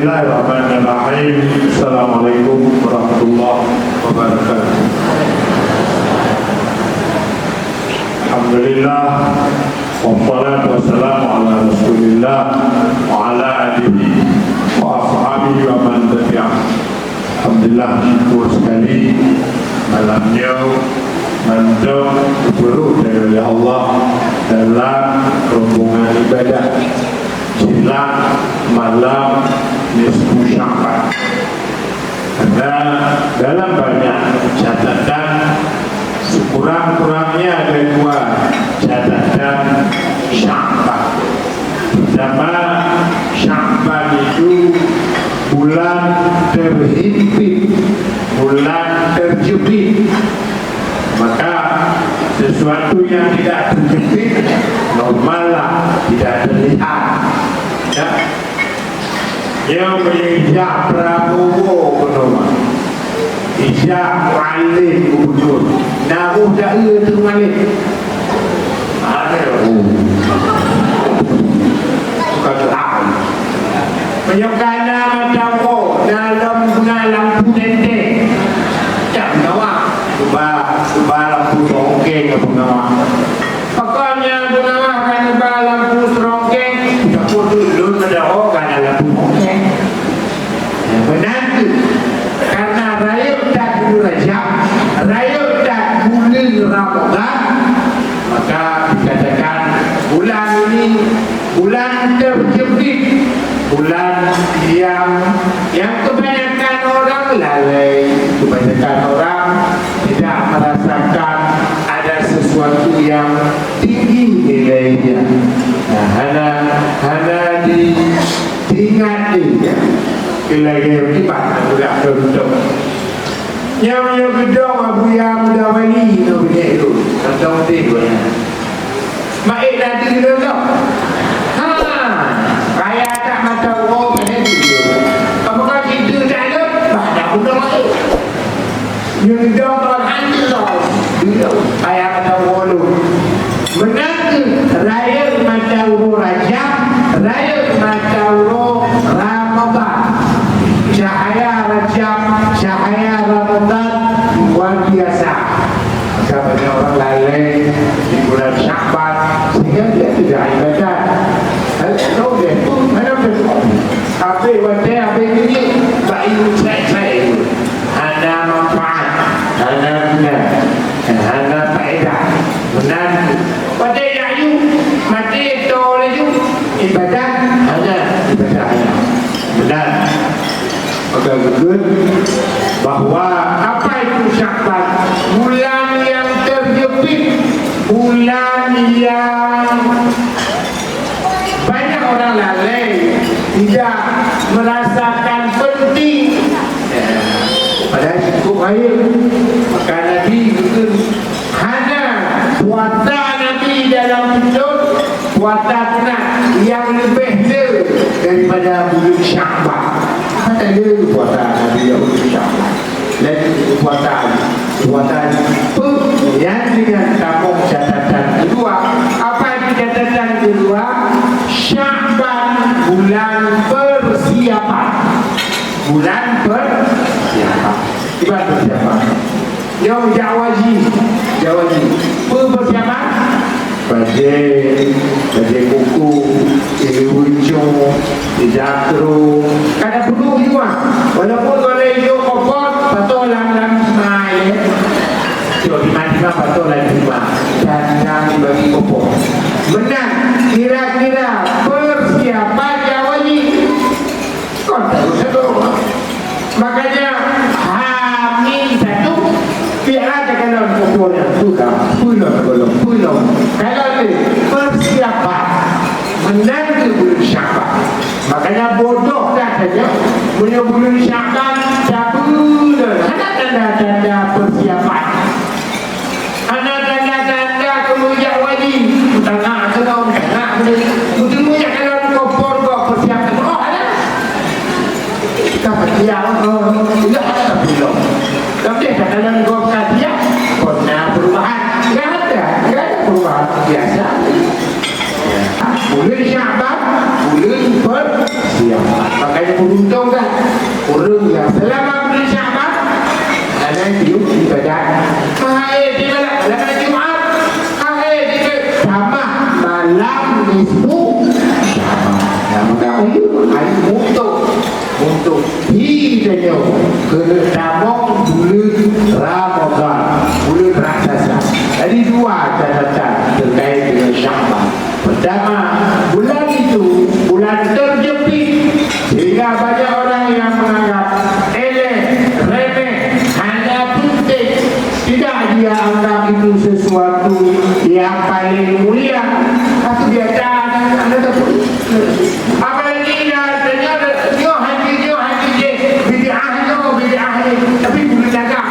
Bismillahirrahmanirrahim. Assalamualaikum warahmatullahi wabarakatuh. Alhamdulillah, wassalatu wassalamu ala rasulillah wa ala alihi wa ashabihi wa man tabi'ah. Alhamdulillah, syukur sekali malamnya mendung diberi dari Allah dalam rombongan ibadah jelang malam nisfu Sya'ban. Karena dalam banyak catatan sekurang-kurangnya ada dua catatan Sya'ban. Pertama, Sya'ban itu bulan terhimpit, bulan terjepit. Maka sesuatu yang tidak terjepit normallah tidak terlihat. Ya, yang menginjak Prabowo bernama Ijak Mu'alim Gubernur Naruh da'ir tu Mu'alim ada bukan terang penyokana macam dalam guna lampu nentek tak menawak ubah lampu serongkeng ke penawak pokoknya penawak kan ubah lampu serongkeng tak boleh ada orang ada lampu serongkeng benar tu karena raya tak dulu Rajab raya tak bulan Ramadan maka dikatakan bulan ini bulan terjepit bulan yang kebanyakan orang lalai kebanyakan orang tidak merasakan ada sesuatu yang tinggi nilainya. Nah, hana diingat dia kira-kira mana budak gedung yang gedung Abu yang muda wali tu punya itu tentang tu ya maik nanti kita tu kaya tak mata orang macam tu apakah kita tak ada banyak budak maik yang gedung orang hantu tau kaya mata orang tu menantu raya mata orang Rajab raya mata orang Ramadan cahaya Rajab cahaya Ramadan luar biasa. Maka banyak orang lalai di bulan Sya'ban sehingga dia tidak ibadat. Kalau dia pun mana betul apa wadah apa ini baik saya itu ada manfaat ada guna ada faedah benar wadah ayu mati tolaju ibadat ada ibadah benar. Maka betul bahawa apa itu Sya'ban bulan yang terjepit bulan yang banyak orang lalai tidak merasakan penting padahal cukup baik maka Nabi betul hanya puasa Nabi dalam hidup puasa sunat yang lebih daripada bulan Sya'ban. Ada puasa Nabi yang bersyarat dan puasa yang dengan tabung catatan kedua apa itu catatan kedua Sya'ban bulan persiapan tiba persiapan yang jawaji persiapan bajai kuku hijau hijau kada perlu juga walaupun boleh hijau kopot patol dalam mai coba dimana patol dalam dan jangan dibagi kopot benar kira-kira persiapan jawani kontak satu makanya Hamil satu biar ada kalau kopotnya suka pulau kalau persiapan menanti bulan Sya'ban makanya bodoh dah saja punya bulan Sya'ban dah bulan ada tanda-tanda persiapan ada tanda-tanda kemudian wajib tanah sedang tanah betul-betul kalau kompor kau persiapan ada kita persiapan tidak ada belum tapi dalam kau kajian pernah perubahan tidak ada perubahan biasa bulan Sya'ban bulan persiapan. Makanya beruntung kan orang yang selama bulan Syaban ada yang ibadah. Hai di malam Jumat, hai di tamah malam nisfu Syaban. Maka hari untuk hidupnya kena tamong bulan Ramadan, bulan raksasa. Jadi dua catatan terkait dengan Syaban. Pertama, bulan itu bulan terjepit sehingga banyak orang yang menganggap remeh, hanya penting. Tidak dia anggap itu sesuatu yang paling mulia. Aku dia anda tak apalagi ternyata bid'ah tapi boleh jaga,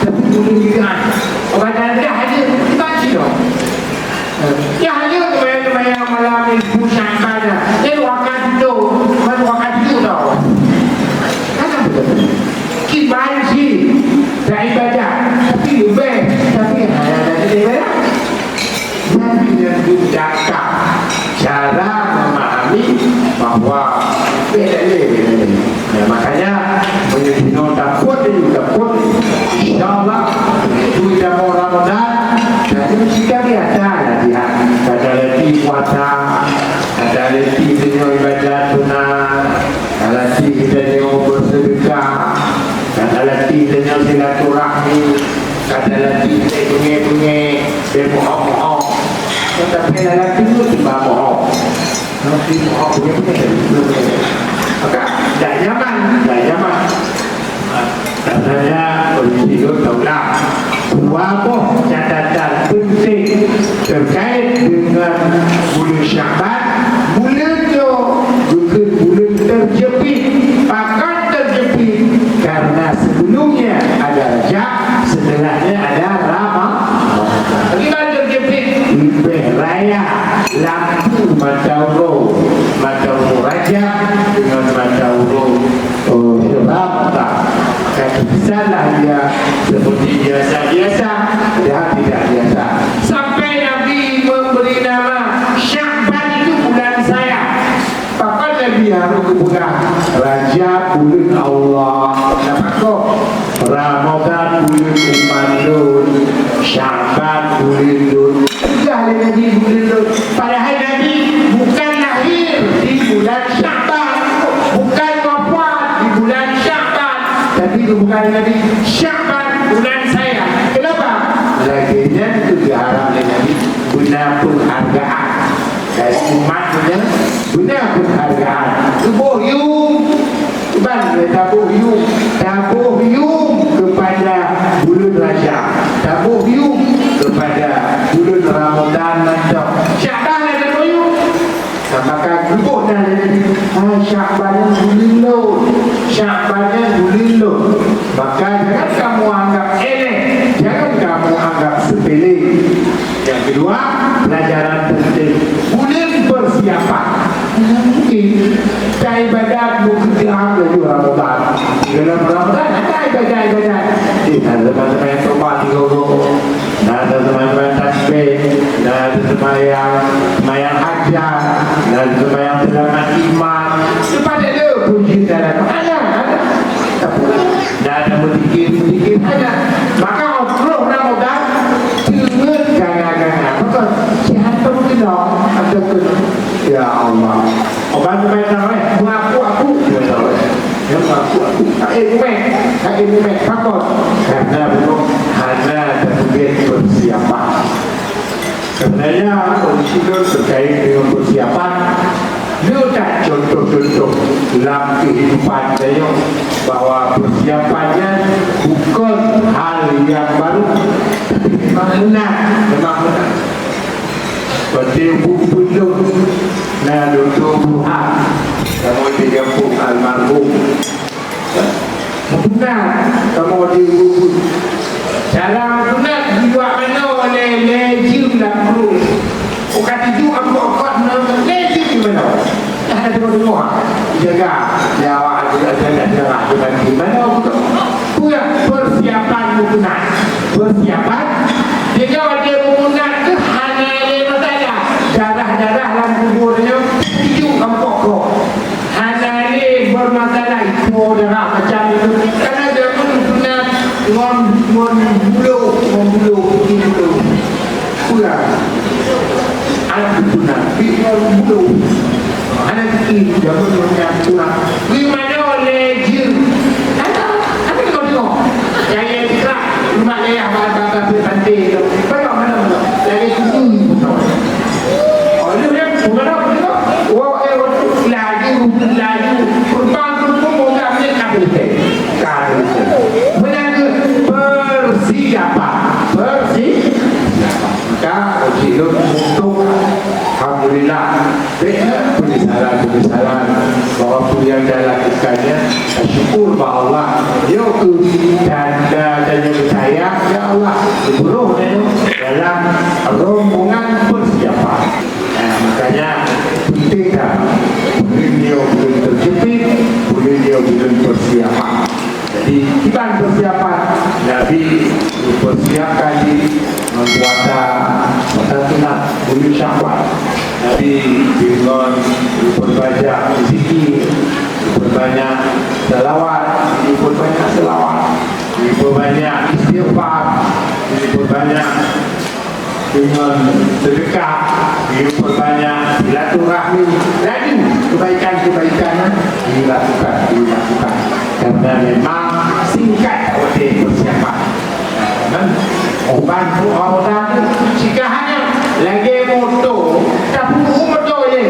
tapi boleh bid'ah. Orang dah haji dibaca dong. Ya haji kebayang malam itu Syaban. Jadi waktu itu tau. Kan betul. Kibar sih, dah ibadah, tapi lebih, tapi ada ibadah. Nabi yang jaga cara memahami bahwa beda. Makanya menjadi takut insyaAllah itu tidak mau Ramadan. Jadi jika biasa ada letih puasa, ada letih dengan ibadah sunnah, ada letih dengan bersedekah, ada letih dengan silaturahmi, ada letih dengan berbohong. Tetapi lelaki itu tiba bohong. Nanti bohong punya maka tidak nyaman. Katanya polisi itu tahulah apa catatan penting terkait dengan bulan Syaban. Bulan itu bukan bulan terjepit, bahkan terjepit karena sebelumnya ada Rajab, setelahnya ada Ramadan. Kita terjepit lebih raya lampu matahari Rajab dengan matahari Ramadan. Salah dia seperti biasa-biasa, dia tidak biasa. Sampai Nabi memberi nama Syaban itu bulan saya. Bahkan Nabi harus berpegang Rajab bulan Allah, Ramadan bulan Umadun, Syaban bulan Lut. Sudah Nabi bulan Lut. Padahal Nabi bukan lahir di bulan Syaban, bukan wafat di bulan Syaban, tapi bukan Nabi Syaban bulan saya. Kenapa? Laginya itu diharam oleh Nabi guna penghargaan dari umatnya, guna penghargaan. Tabuhyum kepada bulan Rajab, tabuhyum kepada bulan Ramadan atau Syaban ada tabuhyum. Maka duduk dan Syaban bulan lo. Maka jangan kamu anggap jangan kamu anggap sepele. Yang kedua, pelajaran penting bulan persiapan. Mungkin ibadat mungkin diambil Ramadan. Dalam Ramadan ada ibadat. Ada teman-teman yang tobat ada teman-teman tasbih, ada semayang hajat, ada semayang selamat iman. Kepada dia puji dalam ada. Dan ada sedikit saja. Maka Allah Ramadan jangan gana-gana. Betul. Sihat mungkin dong. Ada pun. Ya Allah. Orang main tahu mengaku dia tahu. Ya mengaku. Tak ilmu. Takut. Karena belum ada kemudian persiapan. Sebenarnya polisi itu terkait dengan persiapan. Dia contoh-contoh dalam kehidupan saya bahwa persiapannya bukan hal yang baru, tapi memang benar. Seperti buku-buku Tuhan kamu digabung almarhum benar kamu dibuku cara benar dibuat mana oleh lejim dan perlu bukan itu aku lejim mana ada semua jaga jawab jaga dengan gimana punya persiapan benar persiapan jika dia menggunakan hanya masalah darah dalam kuburnya itu kamu pulang. Anak itu nabi bulu. Anak ini jangan punya pulang. Gimana oleh jin? Apa kau tengok? Yang kita rumah ayah bapa berpantai tu. Banyak mana? Lagi susu. Oh ini dia bukan apa tu? Wah lagi kurban kurban muda ni kabel menjaga persiapan maka ujian untuk alhamdulillah penyesalan bahwa yang dalam ikannya syukur bahwa Allah dia tu dan saya ya Allah diburuh dalam rombongan persiapan makanya penting dah beliau belum terjepit beliau belum persiapan. Jadi kita persiapan Nabi persiapkan diri mempuasa sunat bulan Syawal. Nabi dengan berbanyak zikir, berbanyak selawat, berbanyak istighfar, berbanyak dengan sedekah, berbanyak silaturahmi, lagi kebaikan-kebaikan dilakukan. Karena memang singkat waktu persiapan. Bantu orang jika hanya lagi motor, tak perlu motor je.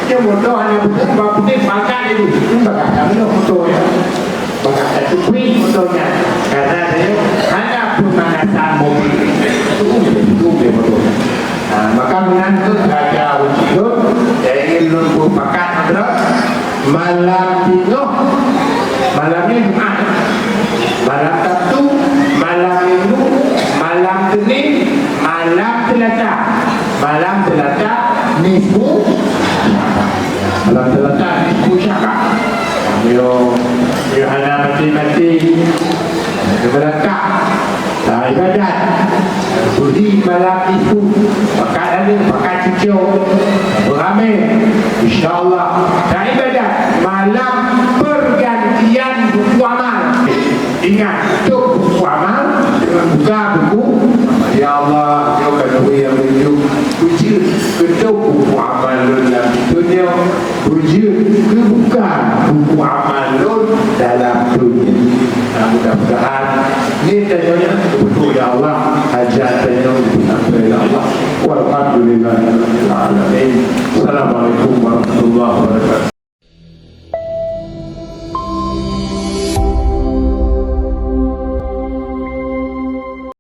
Dia motor hanya putih makan itu, bagai kami motor ya, bagai satu kuih motornya. Karena dia hanya pemanasan mobil. Itu dia motor. Maka menantu raja Ujiud, yang ingin merupakan adalah malam Jumat, malamnya Jumat, malam Sabtu, malam Minggu, malam Senin, malam Selasa, nisfu Syakak. Dia hanya mati-mati berangkat ibadat budi malam itu pakai cucuk beramai insyaAllah dan ibadat malam pergantian buku amal. Ingat tutup buku amal dengan buka buku ya Allah ya Allah yang menunjuk puji ketuk buku amal dalam dunia puji kebuka buku amal dalam dunia. Mudah-mudahan ini tanya betul ya Allah hajatnya sampai ya Allah walhamdulillah. Assalamualaikum warahmatullahi wabarakatuh.